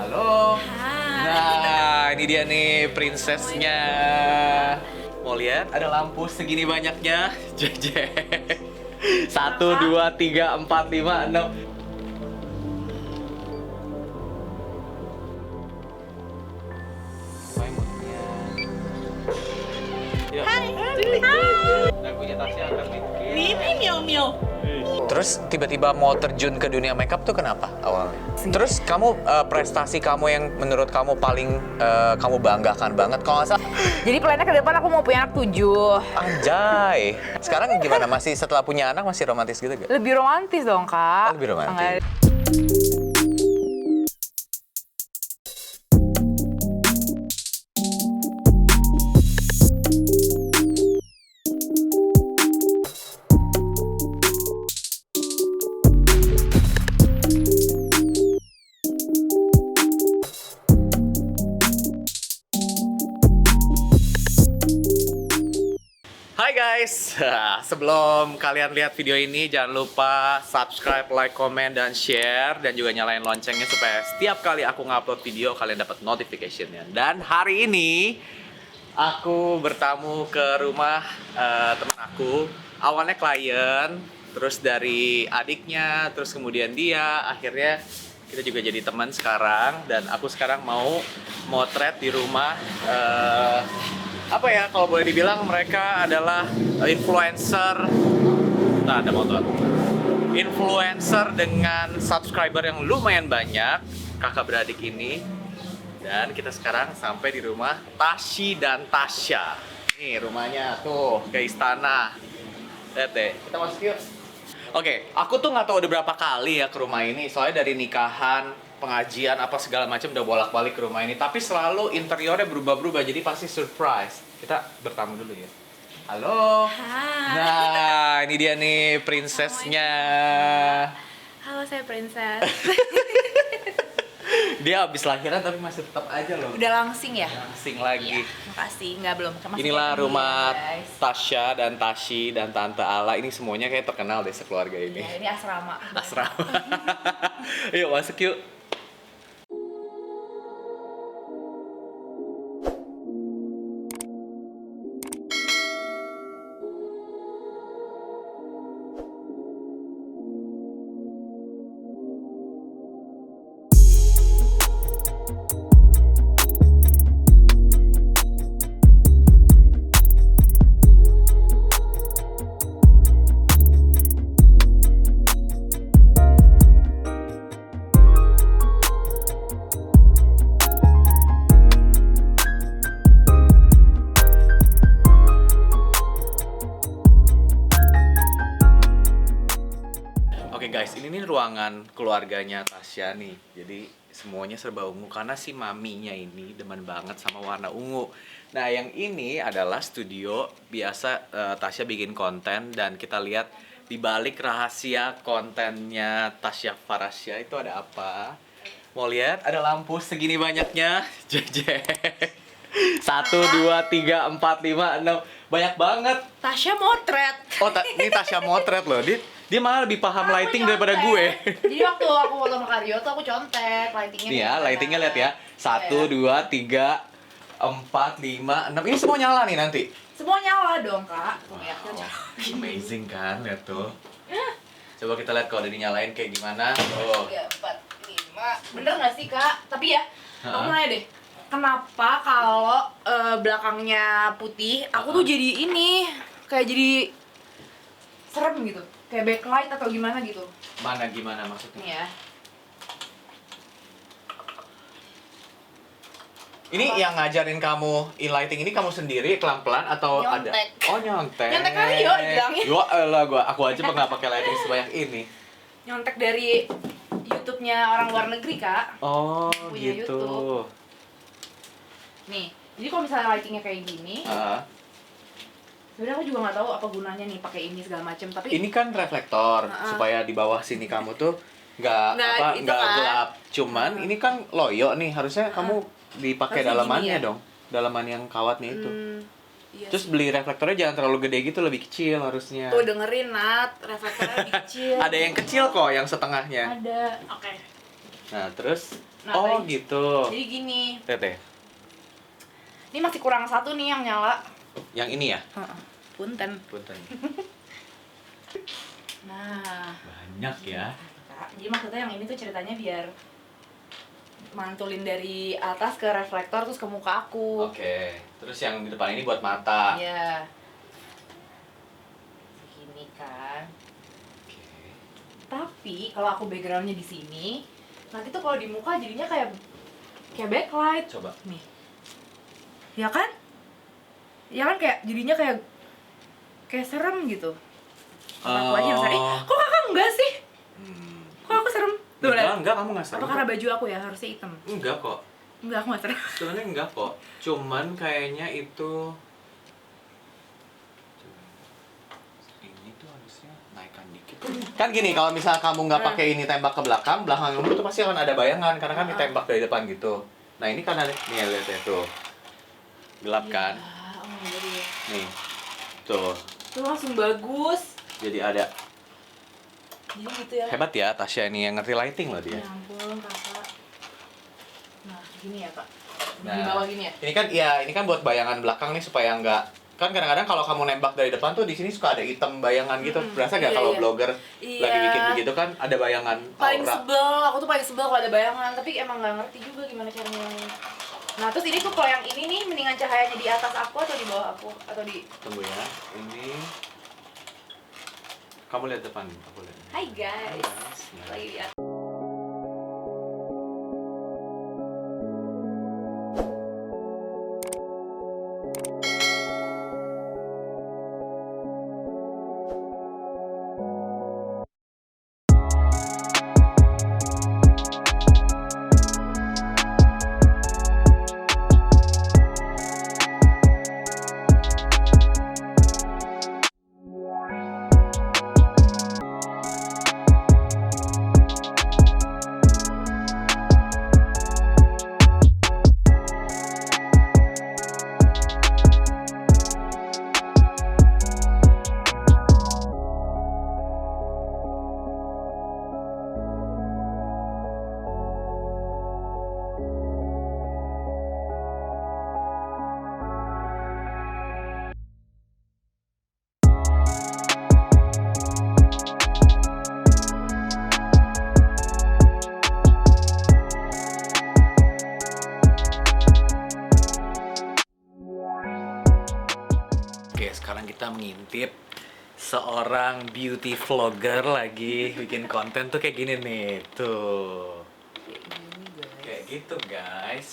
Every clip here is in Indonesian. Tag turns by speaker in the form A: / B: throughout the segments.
A: Halo.
B: Hai.
A: Nah, ini dia nih prinsesnya. Mau lihat? Ada lampu segini banyaknya. Jeje. 1, 2, 3, 4, 5, 6.
B: Hai.
A: Lagunya Tasya akan bikin.
B: Ini Mio.
A: Terus tiba-tiba mau terjun ke dunia makeup tuh kenapa awalnya? Terus kamu prestasi kamu yang menurut kamu paling kamu banggakan banget kalau nggak salah?
B: Jadi plannya ke depan aku mau punya anak 7.
A: Anjay. Sekarang gimana? Masih setelah punya anak masih romantis gitu gak?
B: Lebih romantis dong, Kak.
A: Lebih romantis. Hai guys, sebelum kalian lihat video ini jangan lupa subscribe, like, comment, dan share, dan juga nyalain loncengnya supaya setiap kali aku ngupload video kalian dapat notification-nya. Dan hari ini aku bertamu ke rumah teman aku. Awalnya klien, terus dari adiknya, terus kemudian dia, akhirnya kita juga jadi teman sekarang. Dan aku sekarang mau motret di rumah. Apa ya, kalau boleh dibilang mereka adalah influencer. Nah, ada motor. Influencer dengan subscriber yang lumayan banyak, kakak beradik ini. Dan kita sekarang sampai di rumah Tashi dan Tasya. Nih rumahnya tuh, ke istana. Lihat deh, kita masuk yuk. Oke, aku tuh nggak tahu udah berapa kali ya ke rumah ini. Soalnya dari nikahan, pengajian, apa segala macam udah bolak-balik ke rumah ini. Tapi selalu interiornya berubah-berubah, jadi pasti surprise. Kita bertamu dulu ya. Halo.
B: Hai.
A: Nah, ini dia nih prinsesnya.
B: Halo, saya Princess.
A: Dia habis lahiran tapi masih tetap aja loh.
B: Udah langsing ya?
A: Langsing lagi.
B: Iya, makasih. Nggak belum. Masih
A: Inilah
B: kayak gini,
A: rumah
B: guys.
A: Tasya dan Tashi dan Tante Ala. Ini semuanya kayak terkenal deh sekeluarga ini.
B: Ya, ini asrama.
A: Asrama. Yuk masuk yuk. Oke guys, ini nih ruangan keluarganya Tasya nih. Jadi semuanya serba ungu karena si maminya ini demen banget sama warna ungu. Nah, yang ini adalah studio biasa Tasya bikin konten, dan kita lihat di balik rahasia kontennya Tasya Farasya itu ada apa? Mau lihat? Ada lampu segini banyaknya. Jeje. 1, 2, 3, 4, 5, 6. Banyak banget.
B: Tasya motret.
A: Oh, ini Tasya motret loh. Dia malah lebih paham lighting daripada gue.
B: Jadi waktu aku foto sama Karyo tuh aku contek lightingnya.
A: Nih ya,
B: gimana.
A: lightingnya lihat ya. 1, 2, 3, 4, 5, 6. Ini semua nyala nih nanti.
B: Semua nyala dong, Kak. Ya,
A: Amazing kan, lihat tuh. Coba kita lihat kalau udah dinyalain kayak gimana. Oh.
B: 3, 4, 5. Bener nggak sih, Kak? Tapi ya,
A: Hah?
B: aku nanya deh. Kenapa kalau belakangnya putih, aku tuh jadi ini kayak jadi serem gitu, kayak backlight atau gimana gitu.
A: Mana gimana maksudnya?
B: Nih ya.
A: Ini yang ngajarin kamu in lighting ini kamu sendiri pelan-pelan atau
B: Nyontek.
A: ada? Oh, nyontek.
B: Nyontek kali yo dibilangin.
A: Yo elah aku aja nggak pakai lighting sebanyak ini.
B: Nyontek dari YouTube-nya orang luar negeri, Kak.
A: Oh,
B: Punya
A: gitu.
B: YouTube. Nih, jadi kalau misalnya lightingnya kayak gini,
A: Ah.
B: sebenarnya aku juga nggak tahu apa gunanya nih pakai ini segala macam. Tapi
A: Ini kan reflektor supaya di bawah sini kamu tuh nggak
B: itu kan.
A: gelap. Cuman ini kan loyo nih, harusnya kamu dipakai
B: Harusnya
A: dalamannya
B: gini ya?
A: dong. Dalaman yang kawatnya itu.
B: iya
A: Terus beli reflektornya jangan terlalu gede gitu, lebih kecil harusnya.
B: tuh dengerin Nat, reflektornya lebih kecil.
A: Ada yang kecil kok, yang setengahnya.
B: Ada. Oke.
A: Nah, terus
B: Nah,
A: oh
B: tadi-
A: gitu.
B: Jadi gini,
A: Tete.
B: ini masih kurang satu nih yang nyala.
A: Yang ini ya?
B: Heeh. Punten.
A: Punten.
B: Nah,
A: Banyak ya.
B: Kak, jadi maksudnya yang ini tuh ceritanya biar mantulin dari atas ke reflektor terus ke muka aku.
A: Oke. Terus yang di depan ini buat mata.
B: Iya. Segini kan.
A: Oke.
B: Tapi kalau aku backgroundnya di sini, nanti tuh kalau di muka jadinya kayak backlight.
A: Coba.
B: Nih. Ya kan? Ya kan kayak jadinya kayak serem gitu. Aku aja yang sering. Kok kakak enggak sih? Kok aku serem? Tuh, lihat.
A: Enggak, kamu nggak serem.
B: Apa karena baju aku ya harusnya hitam?
A: Enggak kok.
B: Enggak, aku nggak serem.
A: Sebenarnya enggak kok. Cuman kayaknya itu ini tuh harusnya naikkan dikit. Kan gini, kalau misal kamu nggak pakai ini tembak ke belakang, belakang kamu tuh pasti akan ada bayangan karena kan ditembak dari depan gitu. Nah ini kan ada nih lihat ya tuh. Gelap kan?
B: Ya, oh iya.
A: Nih. Tuh.
B: Tuh langsung bagus.
A: Jadi ada.
B: Jadi gitu ya.
A: Hebat ya Tasya ini yang ngerti lighting loh dia.
B: Ya ampun, kakak. Nah, gini ya, Kak.
A: Nah,
B: Di bawah gini ya.
A: ini kan buat bayangan belakang nih supaya nggak kan kadang-kadang kalau kamu nembak dari depan tuh di sini suka ada hitam bayangan gitu. Berasa nggak
B: Iya,
A: kalau
B: iya.
A: blogger
B: Iya.
A: lagi bikin begitu kan ada bayangan
B: Paling
A: aura.
B: sebel, aku tuh paling sebel kalau ada bayangan, tapi emang nggak ngerti juga gimana caranya. Nah, terus ini tuh kalau yang ini nih mendingan cahayanya di atas aku atau di bawah aku atau di.
A: Tunggu ya. Ini kamu lihat depan, aku lihat.
B: Hai guys.
A: Nah.
B: Lagi lihat.
A: Oke, sekarang kita mengintip seorang beauty vlogger lagi bikin konten tuh kayak gini nih, tuh.
B: Kayak gini guys.
A: Kayak gitu guys.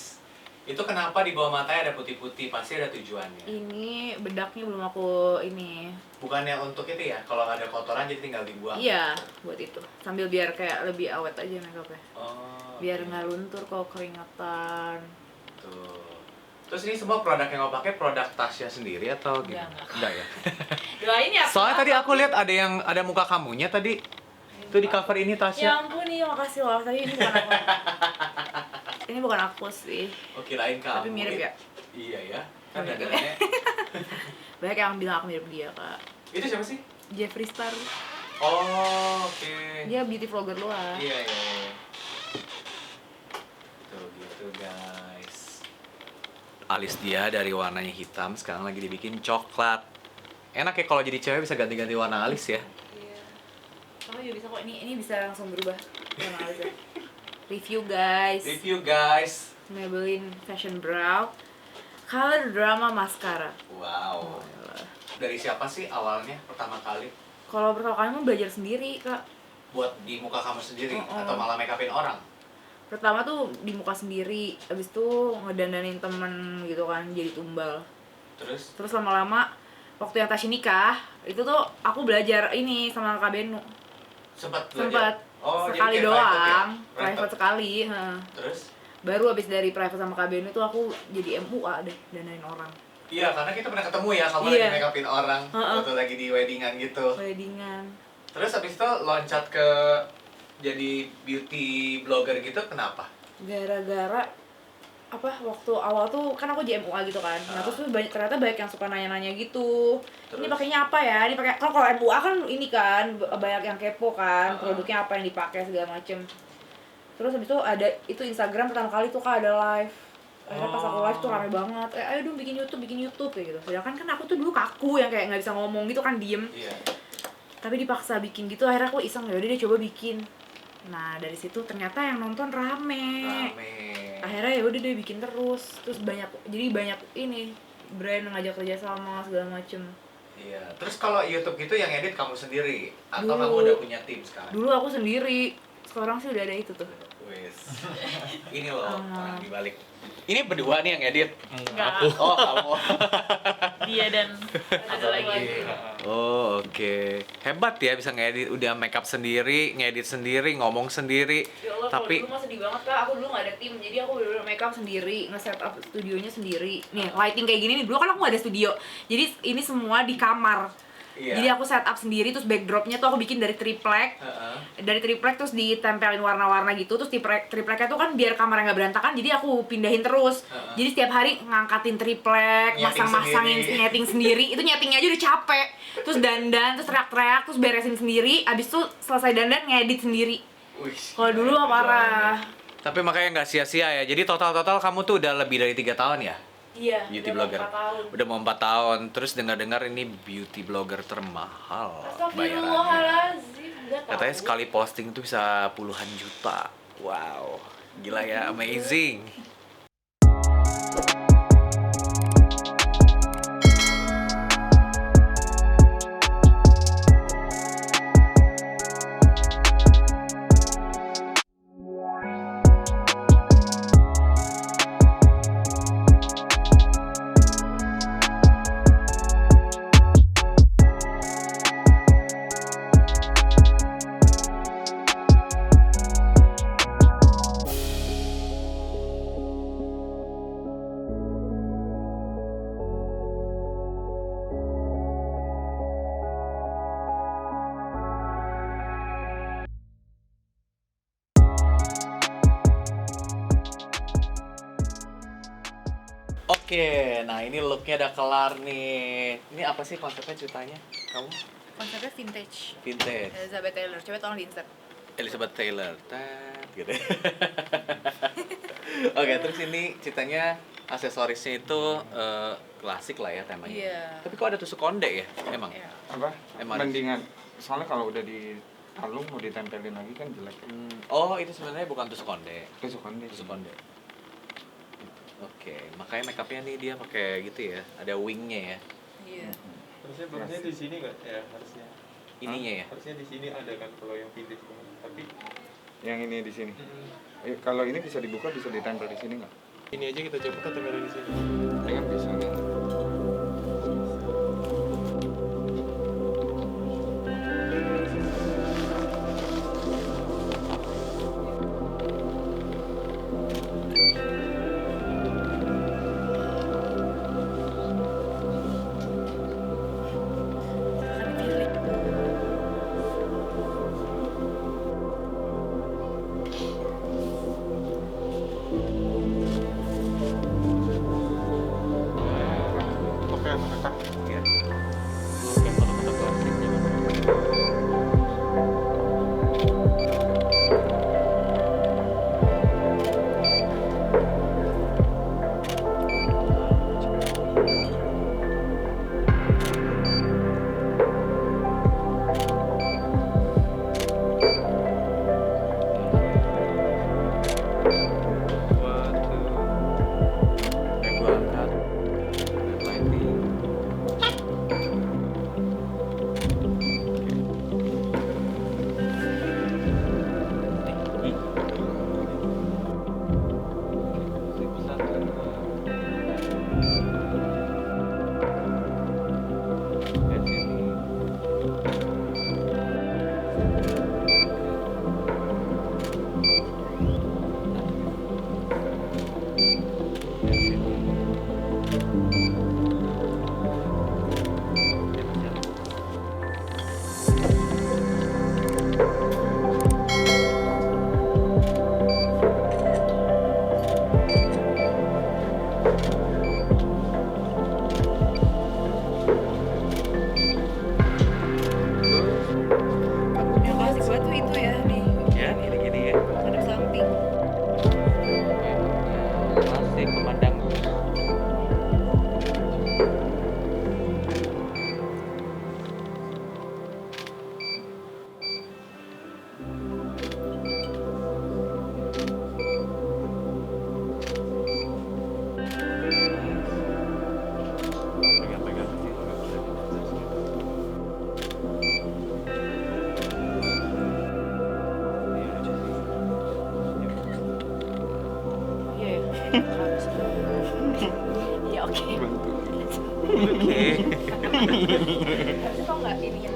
A: Itu kenapa di bawah matanya ada putih-putih, pasti ada tujuannya.
B: Ini bedaknya belum aku ini.
A: Bukannya untuk itu ya, kalau ada kotoran jadi tinggal dibuang.
B: Iya, buat itu. Sambil biar kayak lebih awet aja makeupnya.
A: Oh,
B: Biar
A: oke.
B: nggak luntur kalau keringatan.
A: Tuh. Terus ini semua produk yang kau pakai produk Tasya sendiri atau gimana?
B: Enggak.
A: Enggak ya.
B: Doain ya.
A: Soalnya tadi aku lihat ada muka kamunya tadi. Itu di cover ini
B: Ya
A: Tasya.
B: ampun nih, makasih loh. Tapi ini bukan aku. Ini bukan aku sih.
A: Oh, kirain kamu.
B: Tapi mirip ya?
A: Iya ya. Kan
B: Mirip.
A: dandanannya.
B: Banyak yang bilang aku mirip dia, Kak.
A: Itu siapa sih?
B: Jeffree Star.
A: Oh, oke.
B: Dia beauty vlogger luar.
A: Iya, iya, iya. Tuh gitu guys. Alis dia dari warnanya hitam sekarang lagi dibikin coklat. Enak ya kalau jadi cewek bisa ganti-ganti warna alis ya.
B: Iya. Kamu juga bisa kok. Ini bisa langsung berubah warna alisnya. Review guys.
A: Review guys.
B: Maybelline Fashion Brow Color Drama Mascara.
A: Wow. Dari siapa sih awalnya pertama kali?
B: Kalau pertama kali mah belajar sendiri, Kak.
A: Buat di muka kamu sendiri
B: Mm-mm.
A: atau malah make upin orang?
B: Pertama tuh di muka sendiri, abis itu ngedandanin temen gitu kan, jadi tumbal.
A: Terus
B: Lama-lama waktu yang Tasya nikah, itu tuh aku belajar ini sama Kak Benu.
A: sempat
B: Sempet
A: belajar. Oh, jadi
B: sekali
A: kayak
B: doang,
A: private ya?
B: private sekali. Heeh.
A: Terus?
B: Baru abis dari private sama Kak Benu tuh aku jadi MUA deh, dandanin orang.
A: Iya, karena kita pernah ketemu ya, kamu
B: Iya.
A: lagi make upin orang waktu lagi di weddingan gitu.
B: Weddingan.
A: Terus habis itu loncat ke jadi beauty blogger gitu, kenapa?
B: Gara-gara apa waktu awal tuh kan aku JMUA gitu kan. Nah, terus tuh ternyata banyak yang suka nanya-nanya gitu. Ini
A: Terus?
B: pakainya apa ya? Ini pakai kalau MUA kan ini kan banyak yang kepo kan, produknya apa yang dipakai segala macem. Terus habis itu ada itu Instagram pertama kali tuh Kak ada live. Akhirnya pas aku live tuh rame banget, ayo dong bikin YouTube kayak gitu. Sedangkan kan aku tuh dulu kaku yang kayak nggak bisa ngomong gitu kan, diem.
A: Iya.
B: Tapi dipaksa bikin gitu, akhirnya aku iseng, yaudah deh coba bikin. Nah dari situ ternyata yang nonton rame. Akhirnya ya udah deh bikin terus jadi banyak ini brand ngajak kerja sama segala macem.
A: Iya. Terus kalau YouTube gitu yang edit kamu sendiri atau
B: Dulu.
A: kamu udah punya tim sekarang?
B: Dulu aku sendiri, sekarang sih udah ada itu tuh.
A: Wes. Ini loh orang di balik. Ini berdua nih yang edit.
C: Enggak,
A: Oh, kamu.
C: dia dan ada lagi.
A: Oh, oke. Hebat ya bisa ngedit, udah makeup sendiri, ngedit sendiri, ngomong sendiri.
B: Ya Allah,
A: Tapi
B: kalau dulu mah sedih banget Kak, aku dulu gak ada tim, jadi aku bener-bener makeup sendiri, nge-set up studionya sendiri. Nih, lighting kayak gini nih, dulu kan aku gak ada studio, jadi ini semua di kamar.
A: Iya.
B: Jadi aku set up sendiri, terus backdropnya tuh aku bikin dari triplek. Dari triplek terus ditempelin warna-warna gitu, terus tripleknya tuh kan biar kamarnya nggak berantakan, jadi aku pindahin terus. Jadi setiap hari ngangkatin triplek,
A: Nyeting
B: masang-masangin,
A: sendiri.
B: nyeting sendiri. Itu nyetingnya aja udah capek. Terus dandan, terus teriak-teriak, terus beresin sendiri. Abis itu selesai dandan ngedit sendiri.
A: Wih,
B: Kalau dulu mah parah.
A: tapi makanya nggak sia-sia ya. Jadi total kamu tuh udah lebih dari 3 tahun ya?
B: Iya,
A: Beauty
B: udah
A: blogger.
B: 4 tahun.
A: Udah mau 4 tahun. Terus dengar-dengar ini beauty blogger termahal bayarannya.
B: Astagfirullahaladzim, nggak tahu.
A: Katanya sekali posting tuh bisa puluhan juta. Wow, gila ya, amazing. Oke, nah ini looknya udah kelar nih. Ini apa sih konsepnya ceritanya? Kamu?
B: Konsepnya vintage.
A: Vintage.
B: Elizabeth Taylor, coba tolong di-insert.
A: Elizabeth Taylor, gitu. Oke, terus ini ceritanya aksesorisnya itu klasik lah ya temanya.
B: Iya.
A: Tapi kok ada tusuk konde ya? Emang?
B: Iya.
D: Apa?
A: Emang.
D: Mendingan. Soalnya kalau udah di kalung mau ditempelin lagi kan jelek.
A: Oh, itu sebenarnya bukan tusuk konde.
D: Kesukaan deh.
A: Tusuk konde. Oke, makanya makeupnya nih dia pakai gitu ya. Ada wingnya ya.
B: Iya.
E: Harusnya bagusnya di sini nggak ya, harusnya
A: Ininya ya.
E: harusnya di sini ada kan kalau yang vintage banget. Tapi
D: Yang ini di sini. Kalau ini bisa dibuka, bisa ditempel di sini nggak?
E: ini aja kita coba kan tempelin di sini.
D: Dengan bisa nih.
B: Ya oke.
A: Oke.
B: Tau nggak ini ya?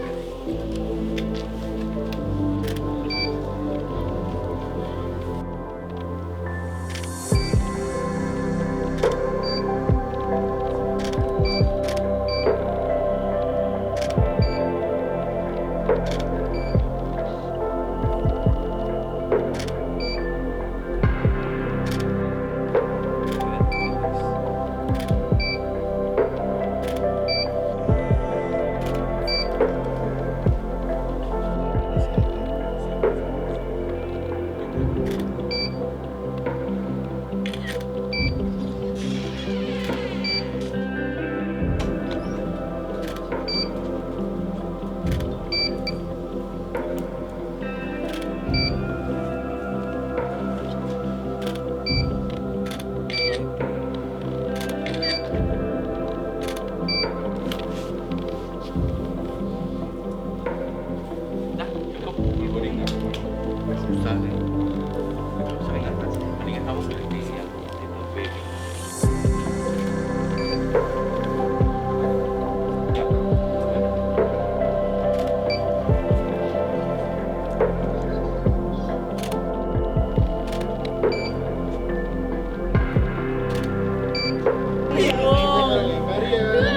A: Nah, cukup. Susah nih. Seringan kan? Mendingan kamu beli di yang itu baby. Ya.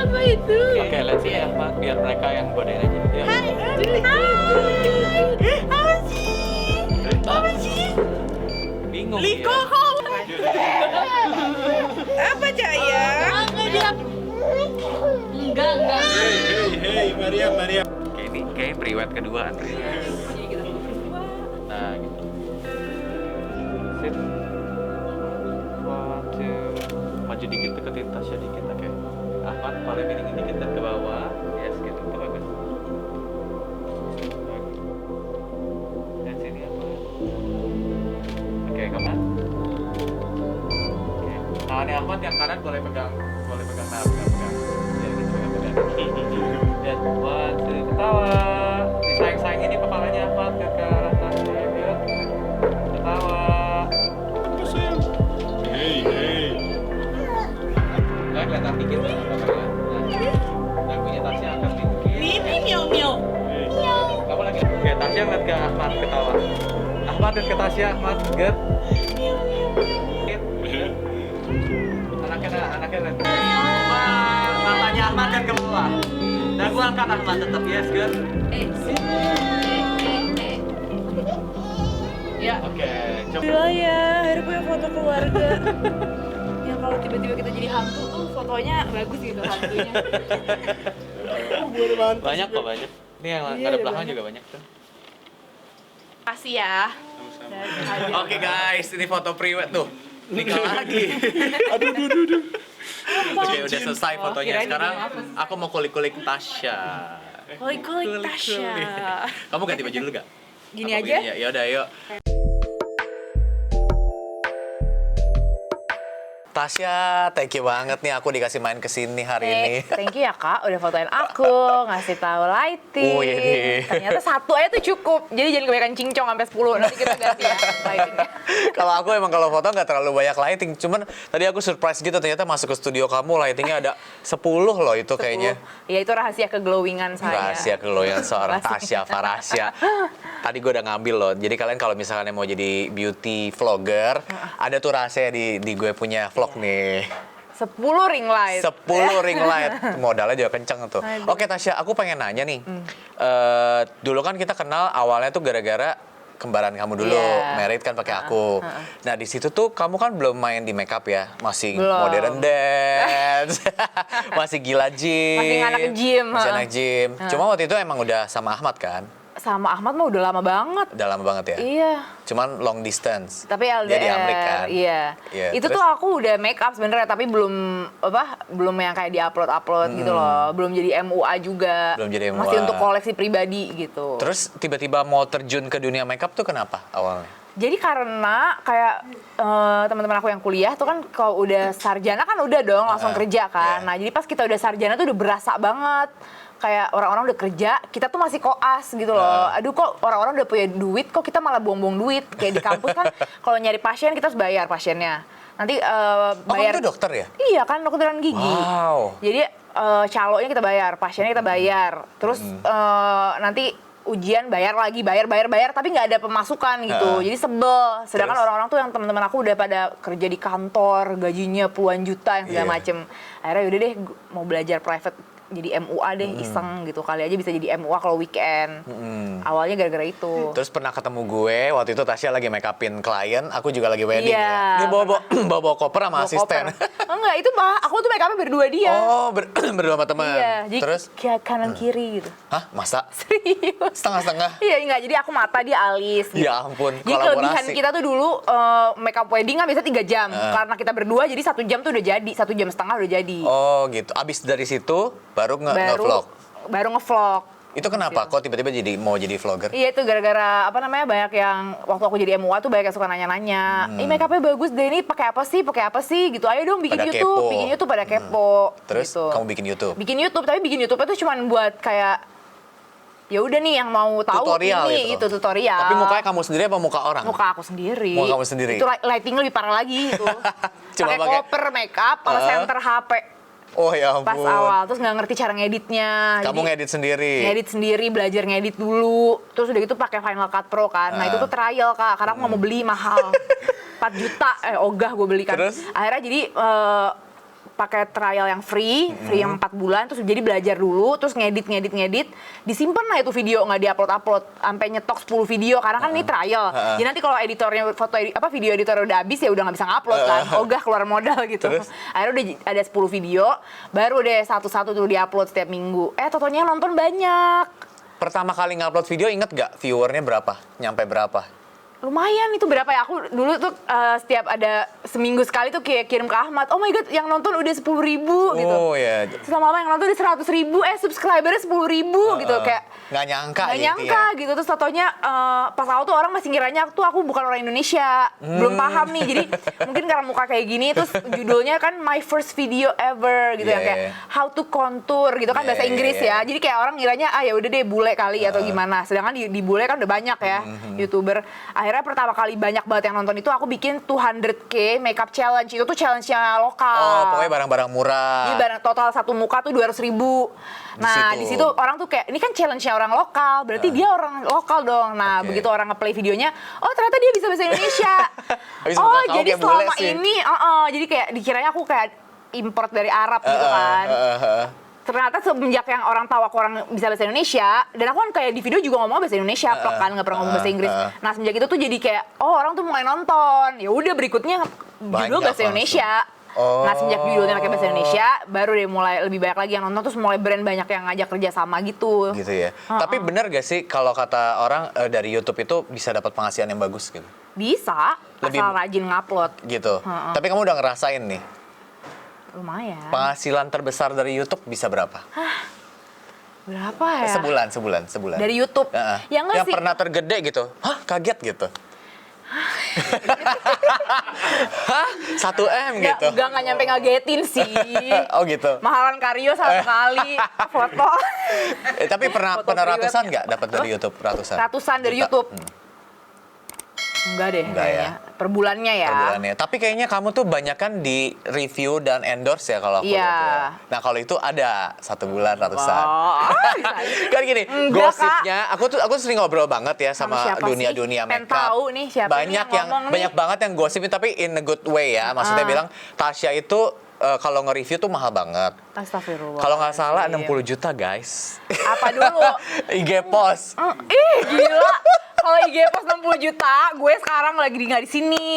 B: Apa itu?
A: Oke, let's see ya, Pak. Biar mereka yang godain aja. Ya.
B: Apa sih? Apa sih?
A: Bingung
B: Liko
A: ya.
B: kok? Apa Jaya?
C: Enggak.
E: Hey, Maria.
A: Oke, ini kayak priwet kedua, Andri. Nah, gitu. Sit. One, two. Maju dikit, deketin Tasya dikit, oke. Ahmad, paling miringin dikit dan ke bawah. Yes, gitu, itu bagus. Dan sini apa? Oke, kamu. Oke. Tangannya Ahmad yang kanan boleh pegang. Nah, pegang. Ya, gitu, pegang. Dan one, two, ketawa. Disayang-sayang ini kepalanya Ahmad ke arah Tasya, yuk. Ketawa.
E: Hey.
A: Nah, kelihatan dikit nih bapaknya. Nah, dagunya Tasya angkat dikit.
B: Ini miau.
A: Kamu lagi. Oke, Tasya ngeliat ke Ahmad ketawa. Ahmad lihat ke Tasya, Ahmad good. Anaknya lihat. Matanya Ahmad kan ke bawah. Dagu angkat Ahmad tetap yes good.
B: Ya.
A: Oke, coba.
B: Gila ya, akhirnya punya foto keluarga. Yang kalau tiba-tiba kita jadi hantu tuh fotonya bagus gitu hantunya.
A: Banyak kok banyak. Ini yang
B: Iya,
A: ada
B: ada
A: belakang
B: banyak.
A: juga banyak tuh.
B: Makasih ya.
A: Oke guys, ini foto priwet tuh. Nikah lagi.
E: Aduh.
A: Oke, udah selesai fotonya.
B: kirain
A: Sekarang
B: dia apa?
A: aku mau kulik-kulik Tasya.
B: Kulik-kulik Tasya.
A: Kamu ganti baju dulu gak?
B: Gini
A: Apa
B: aja?
A: begini? Ya udah, yuk. Tasya, thank you banget nih aku dikasih main ke sini hari ini.
B: Thank you ya kak, udah fotoin aku, ngasih tahu lighting.
A: Oh, iya nih.
B: Ternyata satu aja tuh cukup. Jadi jangan kebanyakan cincong sampai 10. Nanti kita ganti ya lightingnya.
A: Kalau aku emang kalau foto nggak terlalu banyak lighting, cuman tadi aku surprise gitu ternyata masuk ke studio kamu lightingnya ada 10 loh itu kayaknya.
B: Ya itu rahasia keglowingan saya.
A: Rahasia keloyan seorang
B: Rahasia.
A: Tasya Farasya. Tadi gue udah ngambil loh. Jadi kalian kalau misalnya mau jadi beauty vlogger, ada tuh rahasia di gue punya vlog nih.
B: 10 ring light.
A: 10 ring light. Modalnya juga kenceng tuh.
B: Aduh.
A: Oke Tasya, aku pengen nanya nih. Dulu kan kita kenal awalnya tuh gara-gara kembaran kamu dulu,
B: Iya.
A: married kan pakai aku. Nah di situ tuh kamu kan belum main di makeup ya, masih
B: Belum.
A: modern dance, masih gila gym,
B: Masih anak gym,
A: masih anak gym. Cuma waktu itu emang udah sama Ahmad kan,
B: Sama Ahmad mah udah lama banget.
A: udah lama banget ya.
B: Iya.
A: Cuman long distance.
B: Tapi LDR.
A: Dia di Amerika kan.
B: Iya.
A: Iya,
B: Itu
A: terus?
B: tuh aku udah make up sebenarnya tapi belum yang kayak di-upload gitu loh. Belum jadi MUA juga.
A: Belum jadi
B: Masih
A: MUA.
B: untuk koleksi pribadi gitu.
A: Terus tiba-tiba mau terjun ke dunia makeup tuh kenapa awalnya?
B: Jadi karena kayak teman-teman aku yang kuliah tuh kan kalau udah sarjana kan udah dong langsung kerja kan.
A: Iya.
B: Nah, jadi pas kita udah sarjana tuh udah berasa banget kayak orang-orang udah kerja, kita tuh masih koas gitu loh. Aduh kok orang-orang udah punya duit, kok kita malah buang-buang duit. Kayak di kampus kan kalau nyari pasien kita harus bayar pasiennya. Nanti
A: Oh, kamu
B: bayar.
A: tuh dokter ya?
B: Iya kan, kedokteran gigi.
A: Wow.
B: Jadi calonya kita bayar, pasiennya kita bayar. Terus nanti ujian bayar lagi, bayar, tapi nggak ada pemasukan gitu. Jadi sebel. Sedangkan
A: Terus?
B: orang-orang tuh yang teman-teman aku udah pada kerja di kantor, gajinya puluhan juta yang segala
A: Iya.
B: macem. Akhirnya yaudah deh, mau belajar private jadi MUA deh, iseng gitu. Kali aja bisa jadi MUA kalau weekend. Awalnya gara-gara itu.
A: Terus pernah ketemu gue, waktu itu Tasya lagi make upin klien, aku juga lagi wedding
B: Iya.
A: ya. Dia bawa koper sama
B: Bawa
A: asisten.
B: koper. Enggak, itu mah aku tuh make upnya berdua dia.
A: Oh, berdua sama teman.
B: Iya, jadi
A: Terus?
B: kayak kanan kiri gitu.
A: Hah, masa?
B: Serius.
A: Setengah-setengah?
B: Iya, enggak. Jadi aku mata, dia alis gitu.
A: Ya ampun,
B: Jadi kelebihan
A: kolaborasi.
B: kita tuh dulu make up wedding kan biasa 3 jam. Karena kita berdua jadi 1 jam tuh udah jadi, 1 jam setengah udah jadi.
A: Oh gitu, abis dari situ baru nge-vlog.
B: Baru ngevlog.
A: Itu kenapa? Kok tiba-tiba mau jadi vlogger?
B: Iya, itu gara-gara apa namanya, banyak yang waktu aku jadi MUA tuh banyak yang suka nanya-nanya. Ih, make upnya bagus deh, ini pakai apa sih gitu. Ayo dong bikin
A: Pada
B: YouTube,
A: kepo.
B: bikin YouTube pada kepo.
A: Terus
B: gitu.
A: kamu bikin YouTube?
B: Bikin YouTube, tapi bikin YouTube itu cuma buat kayak ya udah nih yang mau tahu
A: Tutorial
B: ini
A: gitu?
B: gitu, tutorial.
A: Tapi mukanya kamu sendiri apa muka orang?
B: Muka aku sendiri.
A: Muka kamu sendiri?
B: Itu lighting lebih parah lagi itu.
A: Cuma
B: Pakai
A: pakai-
B: koper, make up, sama center HP
A: Oh ya ampun.
B: pas awal. Terus nggak ngerti cara ngeditnya.
A: Kamu
B: Jadi,
A: ngedit sendiri?
B: ngedit sendiri, belajar ngedit dulu. Terus udah gitu pakai Final Cut Pro kan. Nah itu tuh trial Kak, karena aku nggak mau beli mahal. 4 juta, ogah gue beli kan.
A: Terus?
B: Akhirnya jadi pakai trial yang free yang 4 bulan. Terus jadi belajar dulu, terus ngedit. Disimpan lah itu video, nggak diupload. Sampai nyetok 10 video, karena kan ini trial. Jadi nanti kalau editornya, video editor udah habis ya udah nggak bisa ngupload kan. Ogah keluar modal gitu.
A: Terus?
B: Akhirnya udah ada 10 video, baru deh satu-satu tuh diupload setiap minggu. Totonya yang nonton banyak.
A: Pertama kali ngupload video inget gak viewernya berapa? Nyampe berapa?
B: Lumayan itu berapa ya? Aku dulu tuh setiap ada seminggu sekali tuh kayak kirim ke Ahmad. Oh my god, yang nonton udah 10.000 gitu.
A: Oh ya.
B: Terus lama-lama yang nonton udah 100.000, subscribernya 10.000 gitu. Kayak
A: Nggak nyangka
B: nggak
A: gitu
B: nyangka
A: ya.
B: gitu. Terus totonya pas awal tuh orang masih ngiranya tuh aku bukan orang Indonesia. Belum paham nih. Jadi mungkin karena muka kayak gini, terus judulnya kan my first video ever gitu,
A: Yeah,
B: yang kayak
A: yeah.
B: how to contour gitu kan,
A: Yeah,
B: bahasa Inggris
A: yeah,
B: ya. Jadi kayak orang ngiranya ya udah deh bule kali atau gimana. Sedangkan di bule kan udah banyak ya YouTuber. Akhirnya pertama kali banyak banget yang nonton itu aku bikin 200k makeup challenge. Itu tuh challenge-nya lokal.
A: Oh, pokoknya barang-barang murah.
B: Jadi barang total satu muka tuh 200.000. Nah, di situ orang tuh kayak ini kan challenge-nya orang lokal, berarti dia orang lokal dong. Nah,
A: Oke.
B: begitu orang nge-play videonya, oh ternyata dia bisa bahasa Indonesia.
A: Habis
B: Oh,
A: muka kamu
B: jadi
A: kayak bule
B: selama
A: sih.
B: ini jadi kayak dikiranya aku kayak import dari Arab gitu kan. Ternyata semenjak yang orang tahu aku orang bisa bahasa Indonesia, dan aku kan kayak di video juga ngomong bahasa Indonesia, plek kan, nggak pernah ngomong bahasa Inggris. Nah, semenjak itu tuh jadi kayak, oh orang tuh mulai nonton. Ya udah berikutnya judul
A: Banyak
B: bahasa
A: langsung.
B: Indonesia.
A: Oh.
B: Nah, semenjak judulnya pakai bahasa Indonesia, baru deh mulai lebih banyak lagi yang nonton, terus mulai brand banyak yang ngajak kerja sama gitu.
A: Gitu ya. Tapi bener gak sih kalau kata orang dari YouTube itu bisa dapat penghasilan yang bagus gitu?
B: Bisa,
A: Lebih-
B: asal rajin ngupload.
A: Gitu. Tapi kamu udah ngerasain nih,
B: Lumayan.
A: penghasilan terbesar dari YouTube bisa berapa?
B: Berapa ya?
A: Sebulan.
B: Dari YouTube?
A: Heeh.
B: Ya enggak
A: yang
B: sih.
A: pernah tergede gitu. Hah, kaget gitu. Hah? 1 M gitu.
B: Enggak nyampe ngagetin sih.
A: Oh gitu.
B: Mahalan Karyo 1 kali foto.
A: Tapi pernah
B: Foto priwet.
A: ratusan nggak dapat dari YouTube? Ratusan.
B: Ratusan dari
A: Juta.
B: YouTube. Enggak deh
A: Enggak
B: kayaknya. Per bulannya ya.
A: Per bulannya. Tapi kayaknya kamu tuh banyak kan di review dan endorse ya kalau aku
B: Iya.
A: lihat ya. Nah kalau itu ada 1 bulan ratusan.
B: Oh, bisa aja.
A: Kan gini,
B: Enggak,
A: gosipnya aku sering ngobrol banget ya
B: Sama
A: sama
B: siapa sih?
A: dunia
B: Pengen
A: makeup.
B: tahu nih siapa ini
A: banyak
B: yang ngomong nih.
A: banyak banget yang gosipin tapi in a good way ya. Maksudnya bilang Tasya itu kalau nge-review tuh mahal banget.
B: Astagfirullah.
A: Kalau nggak salah 60 juta guys.
B: Apa dulu?
A: IG post.
B: Ih, gila. Kalau IG post 60 juta, gue sekarang lagi nggak di sini.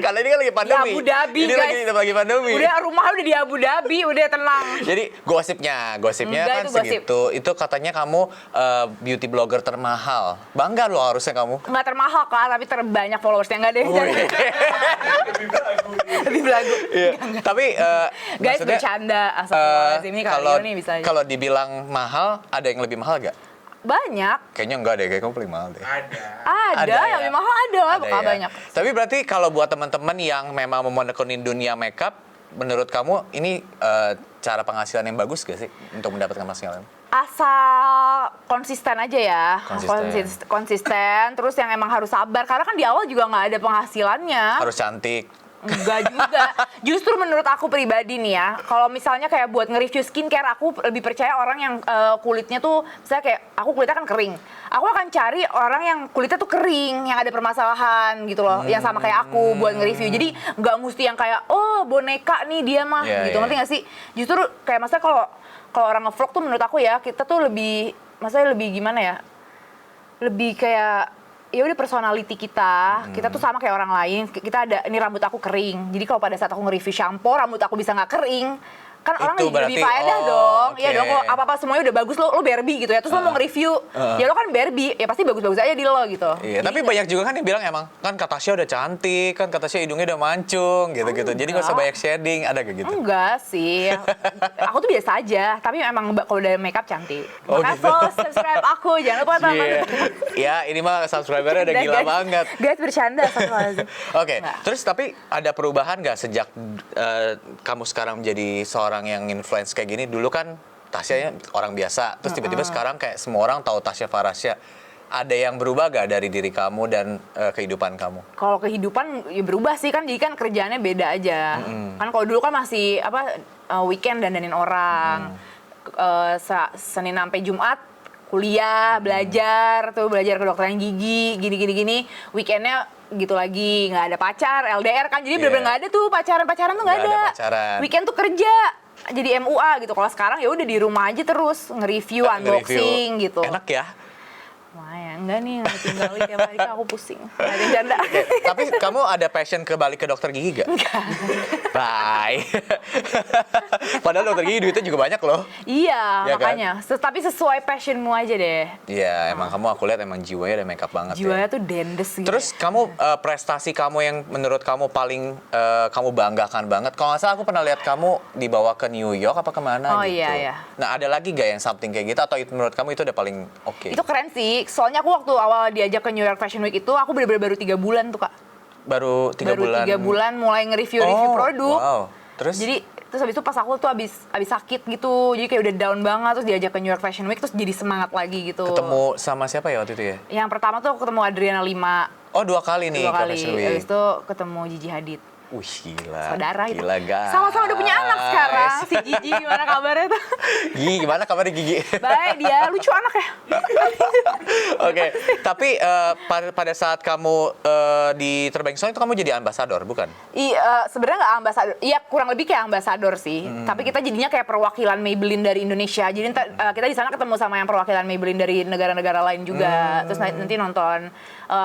A: Karena ini kan lagi pandemi.
B: Di Abu Dhabi,
A: ini
B: guys.
A: lagi pandemi.
B: Udah rumah udah di Abu Dhabi, udah tenang.
A: Jadi gosipnya
B: Enggak,
A: kan
B: itu gosip.
A: segitu. Itu katanya kamu beauty blogger termahal. Bangga loh harusnya kamu.
B: Nggak termahal Kak, tapi terbanyak followersnya nggak deh.
A: Wih.
B: Lebih belagu.
A: Iya. Tapi
B: Guys,
A: maksudnya,
B: bercanda. Astagfirullahaladzim, ini
A: kalau
B: Karyo nih bisa aja.
A: kalau dibilang mahal, ada yang lebih mahal gak?
B: Banyak.
A: Kayaknya enggak deh, kayak kamu paling mahal deh.
B: Ada
A: ya?
B: yang lebih mahal ada, bakal
A: ya?
B: banyak.
A: Tapi berarti kalau buat teman-teman yang memang mau menekunin dunia makeup, menurut kamu ini cara penghasilan yang bagus gak sih untuk mendapatkan penghasilan?
B: Asal konsisten aja ya.
A: Konsisten.
B: Konsisten, terus yang emang harus sabar. Karena kan di awal juga nggak ada penghasilannya.
A: Harus cantik.
B: Enggak juga. Justru menurut aku pribadi nih ya, kalau misalnya kayak buat nge-review skincare, aku lebih percaya orang yang kulitnya tuh, misalnya kayak aku kulitnya kan kering. Aku akan cari orang yang kulitnya tuh kering, yang ada permasalahan gitu loh, yang sama kayak aku buat nge-review. Jadi nggak mesti yang kayak, oh boneka nih dia mah, gitu. Ngerti nggak sih? Justru kayak maksudnya kalau orang nge-vlog tuh menurut aku ya, kita tuh lebih, maksudnya lebih gimana ya? Lebih kayak ya udah personality kita tuh sama kayak orang lain. Kita ada, ini rambut aku kering, jadi kalau pada saat aku nge-review shampoo rambut aku bisa nggak kering, kan orang
A: Itu
B: lebih
A: berarti,
B: faedah dong.
A: oke.
B: Iya dong, kalau apa-apa semuanya udah bagus, lo Barbie gitu ya, terus lo mau nge-review, ya lo kan Barbie, ya pasti bagus-bagus aja di lo gitu.
A: Iya,
B: Jadi
A: tapi banyak juga kan yang bilang emang kan kata Tasya udah cantik, kan kata Tasya hidungnya udah mancung gitu-gitu. Jadi nggak usah banyak shading, ada kayak gitu.
B: enggak sih, aku tuh biasa aja, tapi emang kalau udah makeup cantik.
A: Oh,
B: Makanya
A: gitu.
B: follow, subscribe aku, jangan lupa teman-teman.
A: Iya. Ya, ini mah subscribernya udah gila
B: guys.
A: banget.
B: Guys bercanda sama
A: Oke, terus tapi ada perubahan nggak sejak kamu sekarang menjadi seorang yang influence kayak gini? Dulu kan Tasya orang biasa, terus tiba-tiba sekarang kayak semua orang tahu Tasya Farasya. Ada yang berubah gak dari diri kamu dan kehidupan kamu?
B: Kalau kehidupan ya berubah sih kan, jadi kan kerjaannya beda aja. Kan kalau dulu kan masih weekend dandanin orang, Senin sampai Jumat kuliah, belajar kedokteran gigi, gini. Weekendnya gitu lagi, nggak ada pacar, LDR kan, jadi bener-bener nggak ada tuh pacaran tuh nggak
A: Nggak ada
B: ada.
A: pacaran.
B: Weekend tuh kerja. Jadi MUA gitu. Kalau sekarang ya udah di rumah aja terus nge-review, unboxing gitu.
A: Enak ya?
B: Lumayan, enggak nih ngetinggalin tiap hari kan aku pusing. Nggak ada yang canda.
A: Tapi kamu ada passion ke balik ke dokter gigi gak?
B: Enggak.
A: Bye. Padahal dokter gigi duitnya juga banyak loh.
B: Iya,
A: Ya kan?
B: makanya. Tapi sesuai passionmu aja deh.
A: Iya, emang kamu aku lihat emang jiwanya udah makeup banget
B: Jiwanya
A: ya.
B: tuh dendes gitu.
A: Terus kamu prestasi kamu yang menurut kamu paling kamu banggakan banget. Kalau nggak salah aku pernah lihat kamu dibawa ke New York apa kemana
B: Oh,
A: gitu.
B: iya.
A: Nah ada lagi gak yang something kayak gitu atau menurut kamu itu udah paling oke?
B: Itu keren sih. Soalnya aku waktu awal diajak ke New York Fashion Week itu aku bener-bener baru 3 bulan tuh, Kak.
A: Baru 3 bulan.
B: Baru 3 bulan mulai nge-review produk.
A: Wow. Terus?
B: Terus habis itu pas aku tuh habis sakit gitu. Jadi kayak udah down banget, terus diajak ke New York Fashion Week terus jadi semangat lagi gitu.
A: Ketemu sama siapa ya waktu itu ya?
B: Yang pertama tuh aku ketemu Adriana Lima.
A: Oh 2 kali nih
B: 2
A: ke
B: kali.
A: Fashion Week.
B: Habis itu ketemu Gigi Hadid.
A: Wih gila.
B: Saudara itu.
A: Gila guys.
B: Sama-sama udah punya anak sekarang. Si Gigi gimana kabarnya tuh?
A: Gigi gimana kabarnya Gigi?
B: Baik, dia lucu anak ya.
A: Oke, tapi pada saat kamu di Terbang Song itu kamu jadi ambasador, bukan?
B: Iya, sebenarnya nggak ambasador. Iya, kurang lebih kayak ambasador sih. Tapi kita jadinya kayak perwakilan Maybelline dari Indonesia. Jadi kita di sana ketemu sama yang perwakilan Maybelline dari negara-negara lain juga. Terus nanti nonton,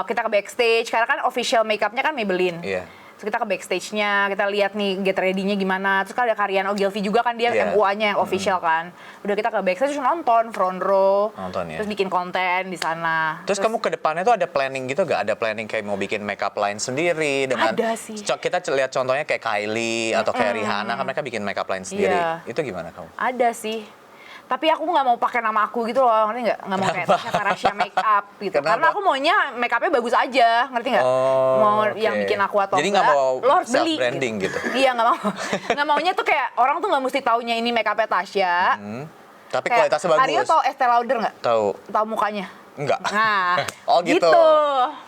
B: kita ke backstage. Karena kan official makeupnya kan Maybelline.
A: Iya.
B: Terus kita ke backstage-nya, kita lihat nih get ready-nya gimana. Terus kan ada Karian Ogilvy juga kan, dia
A: Iya.
B: MUA-nya yang official kan. Udah kita ke backstage terus nonton front row.
A: Nonton ya.
B: Terus bikin konten di sana.
A: Terus kamu ke depannya tuh ada planning gitu gak? Ada planning kayak mau bikin makeup line sendiri dengan
B: Ada sih.
A: Kita lihat contohnya kayak Kylie atau kayak Rihanna kan mereka bikin makeup line sendiri.
B: Iya.
A: Itu gimana kamu?
B: Ada sih. Tapi aku nggak mau pakai nama aku gitu loh, ngerti nggak? Nggak mau kayak Tasya Farasya Makeup gitu.
A: Kenapa?
B: Karena aku maunya makeupnya bagus aja, ngerti nggak?
A: Oh,
B: mau
A: oke.
B: yang bikin aku atau
A: Jadi nggak
B: enggak,
A: mau
B: lo harus beli.
A: self-branding gitu?
B: Iya nggak mau. Nggak maunya tuh kayak orang tuh nggak mesti taunya ini makeupnya Tasya.
A: Tapi
B: Kayak
A: kualitasnya bagus.
B: Aryo tau Estee Lauder nggak?
A: Tahu.
B: Tahu mukanya?
A: Enggak.
B: Nah,
A: Oh, gitu.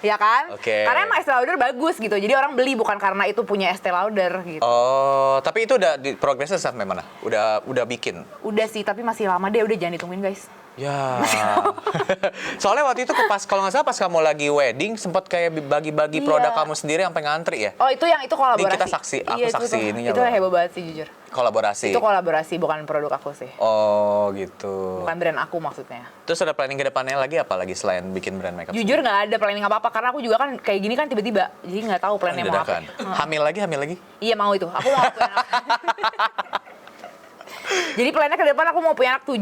B: ya kan?
A: Oke.
B: Karena emang Estee Lauder bagus gitu, jadi orang beli bukan karena itu punya Estee Lauder gitu.
A: Oh, tapi itu udah di progresnya sampai mana? Udah bikin?
B: Udah sih, tapi masih lama deh, udah jangan ditungguin guys.
A: Ya. Soalnya waktu itu pas kalau nggak salah pas kamu lagi wedding sempat kayak bagi-bagi
B: Iya.
A: produk kamu sendiri sampai ngantri ya?
B: Oh itu yang itu kolaborasi.
A: Ini kita saksi, aku
B: Iya,
A: saksi
B: itu,
A: ininya
B: itu
A: loh.
B: heboh banget sih jujur.
A: Kolaborasi.
B: Itu kolaborasi bukan produk aku sih.
A: Oh gitu.
B: Bukan brand aku maksudnya.
A: Terus ada planning ke depannya lagi apa lagi selain bikin brand makeup?
B: Jujur nggak ada planning apa-apa karena aku juga kan kayak gini kan tiba-tiba. Jadi nggak tahu plannya mau apa.
A: Dadakan. Hamil lagi?
B: Iya mau itu. Aku mau punya anak. Jadi plannya ke depan aku mau punya anak 7.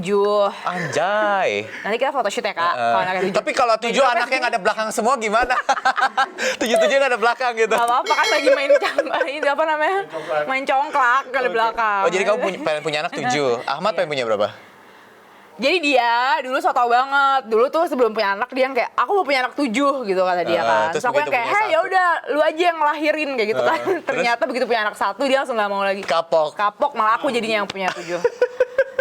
A: Anjay.
B: Nanti kita photoshoot ya kak. Kalau anaknya 7.
A: Tapi kalau 7 anaknya nggak ada belakang semua gimana? 7 nggak ada belakang gitu.
B: Gak apa-apa kan lagi main ini apa namanya? Main congklak kali belakang.
A: Oh jadi kamu pengen punya anak 7. Ahmad pengen punya berapa?
B: Jadi dia dulu so tau banget. Dulu tuh sebelum punya anak dia yang kayak aku mau punya anak 7 gitu kata dia kan.
A: Terus
B: Terus aku yang
A: begitu
B: kayak,
A: punya
B: "Hei, ya
A: satu."
B: udah lu aja yang ngelahirin kayak gitu kan." Ternyata begitu punya anak 1 dia langsung nggak mau lagi.
A: Kapok.
B: Kapok malah aku jadinya yang punya 7.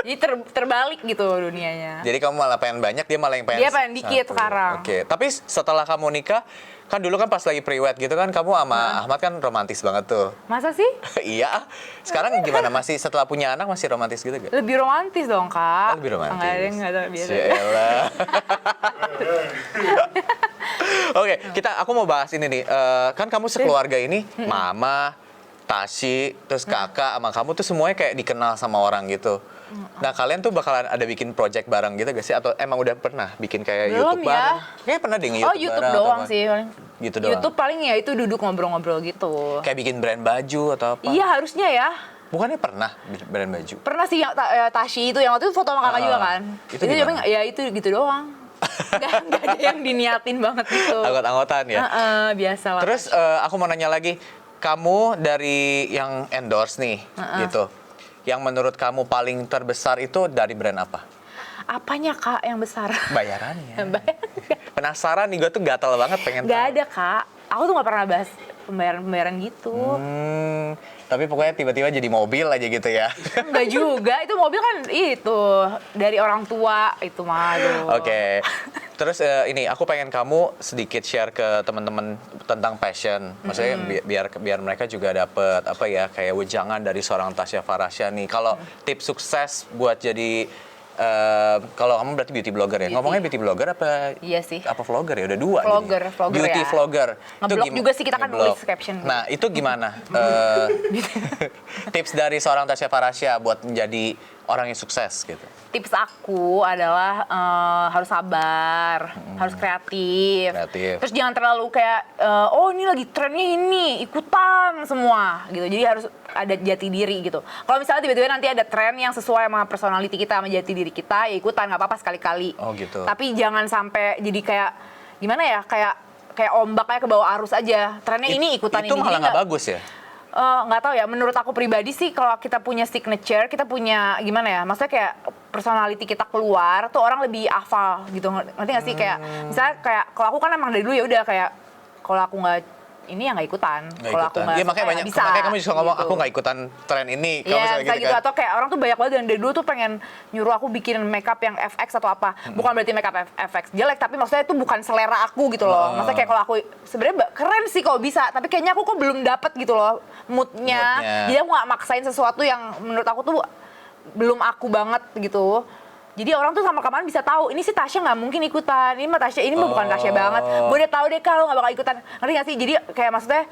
B: Jadi terbalik gitu dunianya.
A: Jadi kamu malah pengen banyak, dia malah yang pengen
B: Dia pengen dikit
A: satu.
B: sekarang.
A: Oke, tapi setelah kamu nikah, kan dulu kan pas lagi pre-wed gitu kan, kamu sama Ahmad kan romantis banget tuh.
B: Masa sih?
A: Iya. Sekarang gimana? Masih setelah punya anak masih romantis gitu gak?
B: Lebih romantis dong, Kak.
A: Lebih romantis.
B: Nggak ada biasa.
A: Cialah. Oke, aku mau bahas ini nih. Kan kamu sekeluarga ini, mama, Tasyi, terus kakak sama kamu tuh semuanya kayak dikenal sama orang gitu. Nah, kalian tuh bakalan ada bikin project bareng gitu gak sih? Atau emang udah pernah bikin kayak
B: Belum
A: YouTube
B: ya.
A: bareng? Kayaknya pernah deh nge-YouTube
B: YouTube
A: bareng atau
B: doang
A: apa.
B: sih.
A: Gitu doang?
B: YouTube paling ya itu duduk ngobrol-ngobrol gitu.
A: Kayak bikin brand baju atau apa?
B: Iya, harusnya ya.
A: Bukannya pernah bikin brand baju?
B: Pernah sih yang Tasyi itu, yang waktu itu foto sama kakak juga kan.
A: Itu gimana?
B: cuma ya itu gitu doang. Nggak ada yang diniatin banget gitu.
A: Anggot-anggotan ya?
B: Biasa lah.
A: Terus aku mau nanya lagi, kamu dari yang endorse nih, gitu. Yang menurut kamu paling terbesar itu dari brand apa?
B: Apanya, Kak, yang besar?
A: Bayarannya. Penasaran nih, gue tuh gatel banget pengen
B: Nggak
A: tahu.
B: ada, Kak. Aku tuh nggak pernah bahas pembayaran gitu.
A: Tapi pokoknya tiba-tiba jadi mobil aja gitu ya.
B: Enggak juga, itu mobil kan itu dari orang tua itu mah.
A: Oke. Terus ini aku pengen kamu sedikit share ke teman-teman tentang passion. Maksudnya biar mereka juga dapet apa ya, kayak wejangan dari seorang Tasya Farahsya nih. Kalau tips sukses buat jadi kalau kamu berarti beauty blogger ya.
B: Beauty.
A: Ngomongnya beauty blogger apa?
B: Iya sih.
A: Apa vlogger ya? Udah dua.
B: Vlogger,
A: jadinya.
B: vlogger
A: Beauty
B: ya.
A: vlogger.
B: Ngeblog juga sih, kita kan
A: Ngeblog.
B: nulis caption.
A: Nah, itu gimana? Tips dari seorang Tasya Farahsya buat menjadi orang yang sukses gitu.
B: Tips aku adalah harus sabar, harus kreatif. Terus jangan terlalu kayak oh ini lagi trennya ini, ikutan semua gitu. Jadi harus ada jati diri gitu. Kalau misalnya tiba-tiba nanti ada tren yang sesuai sama personality kita, sama jati diri kita, ya ikutan, nggak apa-apa sekali-kali.
A: Oh gitu.
B: Tapi jangan sampai jadi kayak gimana ya, kayak ombak kayak ke bawah arus aja. Trennya ini ikutan
A: itu
B: ini.
A: malah
B: Jadi
A: nggak bagus ya?
B: nggak tahu ya, menurut aku pribadi sih kalau kita punya signature, kita punya gimana ya, maksudnya kayak personality kita keluar tuh orang lebih hafal gitu, ngerti nggak sih? Kayak misalnya kayak kalau aku kan emang dari dulu ya udah kayak kalau aku nggak ini ya nggak ikutan. Kalau aku nggak
A: Iya, makanya
B: suka,
A: banyak.
B: ya bisa,
A: Makanya kamu juga ngomong
B: gitu.
A: aku nggak ikutan tren ini. Kamu
B: Iya,
A: misalnya
B: gitu,
A: kan?
B: atau kayak orang tuh banyak banget dari dulu tuh pengen nyuruh aku bikin makeup yang FX atau apa. Bukan berarti makeup FX jelek, tapi maksudnya itu bukan selera aku gitu loh. Maksudnya kayak kalau aku sebenarnya keren sih kalau bisa, tapi kayaknya aku kok belum dapet gitu loh moodnya. Jadi aku nggak maksain sesuatu yang menurut aku tuh belum aku banget gitu. Jadi orang tuh sama kemarin bisa tahu, ini sih Tasya nggak mungkin ikutan, ini mah Tasya, ini mah bukan Tasya banget. Gue udah tahu deh kalau nggak bakal ikutan, ngerti nggak sih? Jadi kayak maksudnya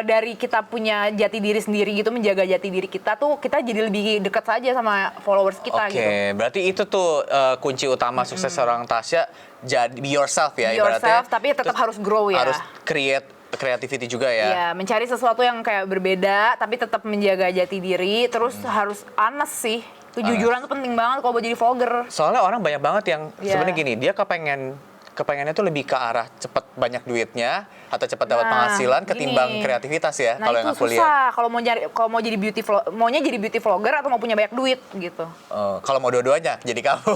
B: dari kita punya jati diri sendiri gitu, menjaga jati diri kita tuh, kita jadi lebih dekat saja sama followers kita gitu.
A: Oke, berarti itu tuh kunci utama sukses seorang Tasya, jadi be yourself ya
B: Be
A: ibaratnya.
B: yourself, tapi tetap harus grow ya.
A: Harus create creativity juga ya.
B: Iya, mencari sesuatu yang kayak berbeda, tapi tetap menjaga jati diri, terus harus honest sih. Kejujuran tuh penting banget kalau buat jadi vlogger.
A: Soalnya orang banyak banget yang
B: Iya.
A: sebenarnya gini, dia kepengennya tuh lebih ke arah cepet banyak duitnya atau cepet dapat penghasilan ketimbang
B: gini.
A: kreativitas ya.
B: Nah
A: Kalau
B: itu
A: yang aku lihat.
B: susah kalau mau jadi maunya jadi beauty vlogger atau mau punya banyak duit gitu.
A: Kalau mau dua-duanya, jadi kamu.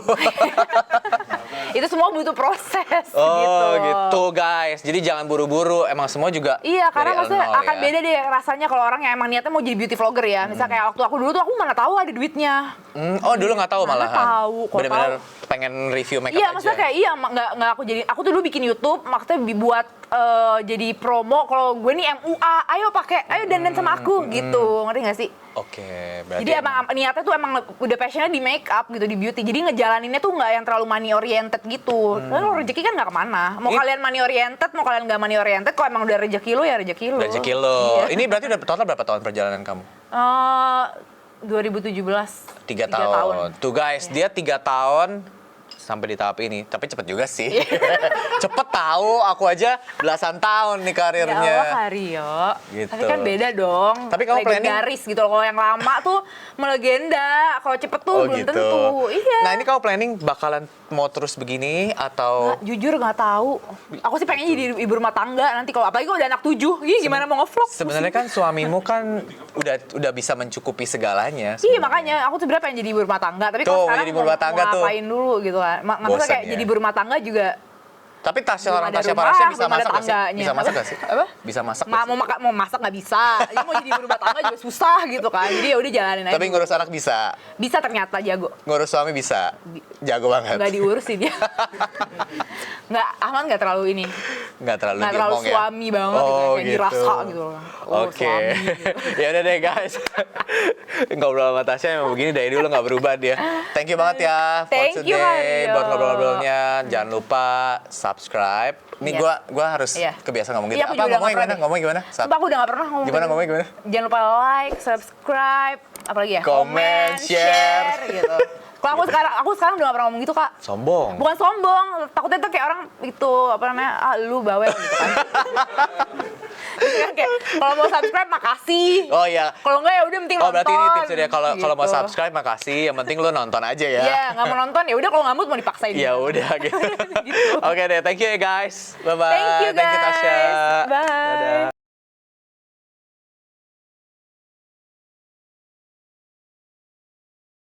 B: Itu semua butuh proses
A: Oh gitu guys. Jadi jangan buru-buru. Emang semua juga.
B: Iya, karena
A: dari
B: maksudnya
A: nol
B: akan
A: ya.
B: beda deh rasanya kalau orang yang emang niatnya mau jadi beauty vlogger ya. Misal kayak waktu aku dulu tuh aku mana tahu ada duitnya.
A: Oh dulu nggak tahu
B: Mana
A: malahan.
B: tahu, kok
A: Bener-bener
B: tahu.
A: pengen review makeup
B: Iya,
A: aja.
B: maksudnya kayak nggak aku tuh dulu bikin YouTube, maksudnya dibuat jadi promo kalau gue nih MUA, ayo dandan sama aku gitu, ngerti nggak sih?
A: Oke, berarti.
B: Jadi emang niatnya tuh emang udah passionnya di make up gitu, di beauty. Jadi ngejalaninnya tuh nggak yang terlalu money oriented gitu. Kalau rezeki kan nggak kemana. Mau kalian money oriented, mau kalian nggak money oriented, kalau emang udah rezeki lu ya rezeki lu.
A: rezeki lo.
B: Iya.
A: Ini berarti udah total berapa tahun perjalanan kamu?
B: 2017.
A: 3 tahun. Tuh guys, dia 3 tahun sampai di tahap ini. Tapi cepet juga sih. Cepet tahu, aku aja belasan tahun nih karirnya.
B: Ya Allah, Karyo.
A: Gitu.
B: Tapi kan beda dong.
A: Tapi kamu planning-
B: legendaris gitu loh. Kalau yang lama tuh melegenda. Kalau cepet tuh belum tentu. Iya.
A: Nah ini kamu planning bakalan mau terus begini atau?
B: Jujur nggak tahu. Aku sih pengen jadi ibu rumah tangga nanti kalau apalagi kalau udah anak 7. Ih, gimana mau ngevlog?
A: Sebenarnya kan suamimu kan udah bisa mencukupi segalanya.
B: Iya, makanya aku sebenarnya pengen jadi ibu rumah tangga, tapi
A: Tuh,
B: kalau sekarang
A: jadi ibu rumah tangga
B: mau
A: tuh.
B: ngapain dulu gitu kan. Maksudnya
A: Bosan
B: kayak
A: ya?
B: jadi ibu rumah tangga juga
A: Tapi Tasya
B: Belum
A: orang
B: ada
A: Tasya
B: rumah,
A: Parasya bisa
B: belum ada
A: masak nggak sih?
B: tangganya.
A: Bisa masak nggak sih?
B: Apa?
A: Bisa masak nggak sih?
B: Mau masak nggak bisa, dia mau jadi ibu rumah tangga juga susah gitu kan, jadi ya udah jalanin aja.
A: Tapi ngurus anak bisa.
B: Bisa ternyata jago,
A: Ngurus suami bisa. Jago banget.
B: nggak diurus sih dia. Nggak, Ahmad nggak terlalu ini,
A: Nggak terlalu
B: nggak terlalu
A: diomong ya?
B: suami banget gitu, kayak dirasa gitu loh. Oh,
A: Oke.
B: suami gitu.
A: Ya udah deh guys. Ngobrol sama Tasya emang begini dari dulu nggak berubah dia. Thank you banget ya for
B: Thank you,
A: today
B: Mario.
A: buat ngobrol-ngobrolnya. Jangan lupa subscribe. Ini
B: Iya.
A: gua harus
B: Iya.
A: kebiasa ngomong gitu.
B: Iya, aku
A: Apa
B: juga udah
A: ngomongnya
B: nggak
A: gimana?
B: pernah
A: Ngomongnya gimana?
B: Sumpah aku udah gak pernah ngomong
A: Gimana
B: gitu.
A: ngomongnya gimana?
B: Jangan lupa like, subscribe, apalagi ya?
A: Comment, share.
B: gitu. Kalau aku sekarang udah gak pernah ngomong gitu, Kak.
A: Sombong.
B: Bukan sombong, takutnya tuh kayak orang itu apa namanya? Ah, lu bawel gitu kan. Gitu kan kayak kalau mau subscribe makasih.
A: Oh iya.
B: Kalau enggak ya udah penting
A: Oh
B: nonton.
A: berarti ini tipsnya dia kalau mau
B: Gitu.
A: subscribe makasih, yang penting lu nonton aja ya.
B: Iya, nggak mau nonton ya udah, kalau nggak mood mau dipaksain.
A: Ya udah gitu.
B: Gitu.
A: Oke deh, thank you ya guys. Bye bye.
B: Thank you guys.
A: Tasya.
B: Bye.
A: Dadah.